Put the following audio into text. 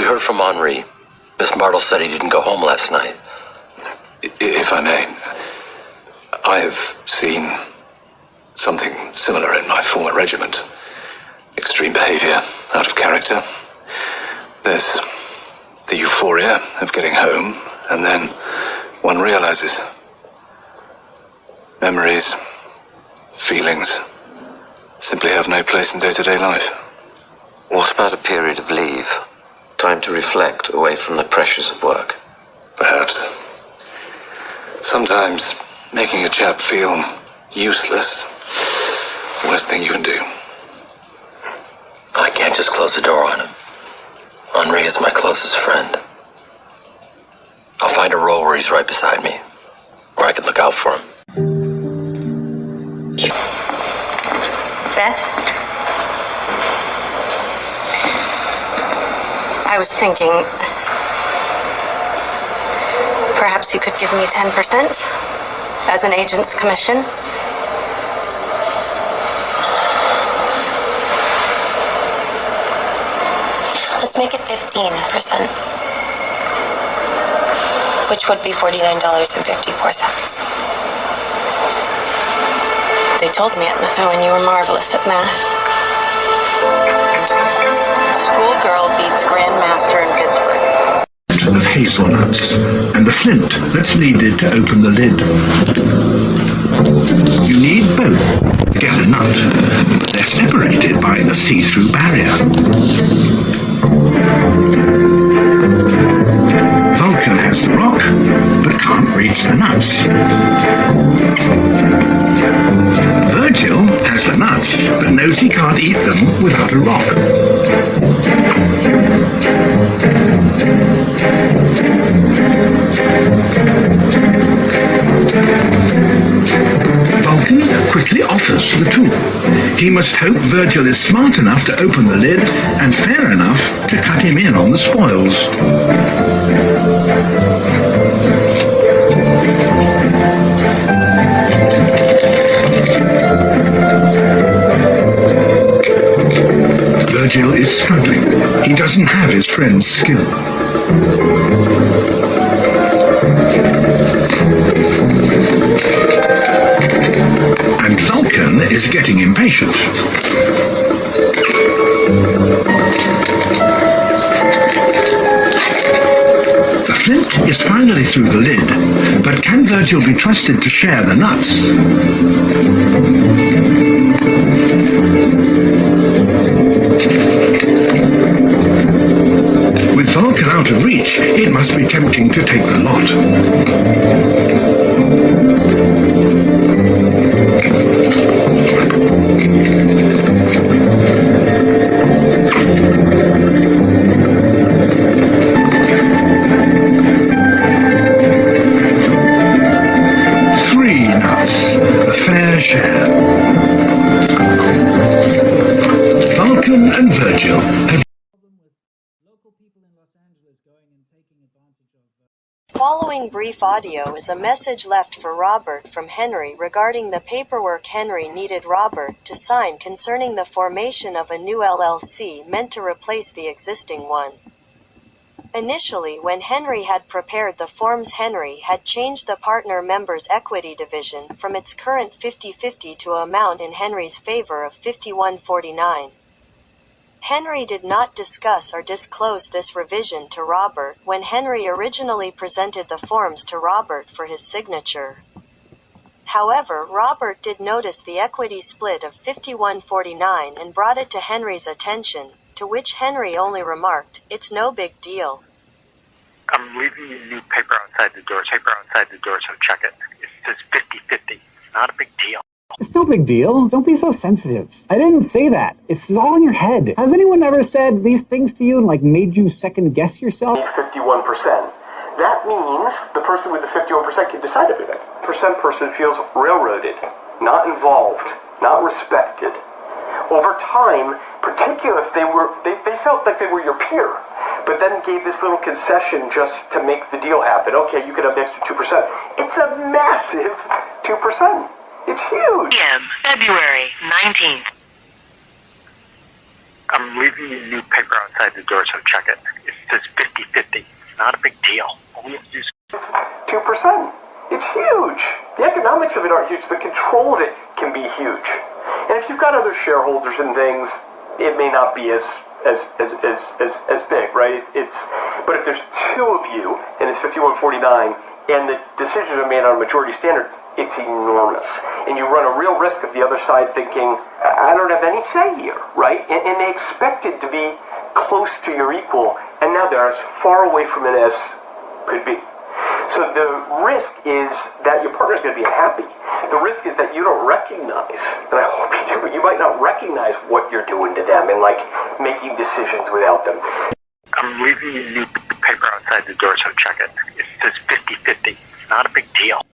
we heard from Henri? Miss Martle said he didn't go home last night. If I may, I have seen something similar in my former regiment. Extreme behavior, out of character. There's the euphoria of getting home, and then one realizes memories, feelings simply have no place in day-to-day life. What about a period of leave? Time to reflect away from the pressures of work? Perhaps. Sometimes making a chap feel useless, worst thing you can do. I can't just close the door on him. Henri is my closest friend. I'll find a role where he's right beside me, where I can look out for him. Beth? I was thinking, perhaps you could give me 10% as an agent's commission. Let's make it 15%, which would be $49.54. They told me at Methuen you were marvelous at math. Schoolgirl beats Grandmaster in Pittsburgh. Of hazelnuts and the flint that's needed to open the lid. You need both to get a nut, but they're separated by a see-through barrier. Vulcan has the rock, but can't reach the nuts. Virgil has the nuts, but knows he can't eat them without a rock. Vulcan quickly offers the tool. He must hope Virgil is smart enough to open the lid and fair enough to cut him in on the spoils. Virgil is struggling. He doesn't have his friend's skill. And Vulcan is getting impatient. The flint is finally through the lid, but can Virgil be trusted to share the nuts? With Vulcan out of reach, it must be tempting to take the lot. Three nuts, a fair share. Vulcan and Virgil have Following brief audio is a message left for Robert from Henry regarding the paperwork Henry needed Robert to sign concerning the formation of a new LLC meant to replace the existing one. Initially, when Henry had prepared the forms, Henry had changed the partner members' equity division from its current 50-50 to an amount in Henry's favor of 51-49. Henry did not discuss or disclose this revision to Robert when Henry originally presented the forms to Robert for his signature. However, Robert did notice the equity split of 51-49 and brought it to Henry's attention, to which Henry only remarked, "It's no big deal." I'm leaving you a new paper outside the door, so check it. It says 50-50. It's not a big deal. It's no big deal. Don't be so sensitive. I didn't say that. It's all in your head. Has anyone ever said these things to you and made you second guess yourself? 51%. That means the person with the 51% can decide everything. Percent person feels railroaded, not involved, not respected. Over time, particularly if they felt like they were your peer, but then gave this little concession just to make the deal happen. Okay, you could have the extra 2%. It's a massive 2%. It's huge. PM, February 19th. I'm leaving you a new paper outside the door, so check it. It says 50-50. It's not a big deal. All we have to do is 2%. It's huge. The economics of it aren't huge. The control of it can be huge. And if you've got other shareholders and things, it may not be as big, right? But if there's two of you and it's 51-49 and the decisions are made on a majority standard, it's enormous. And you run a real risk of the other side thinking, I don't have any say here, right? And they expect it to be close to your equal, and now they're as far away from it as could be. So the risk is that your partner's going to be unhappy. The risk is that you don't recognize, and I hope you do, but you might not recognize what you're doing to them and like making decisions without them. I'm leaving you new paper outside the door, so check it. It says 50-50. It's not a big deal.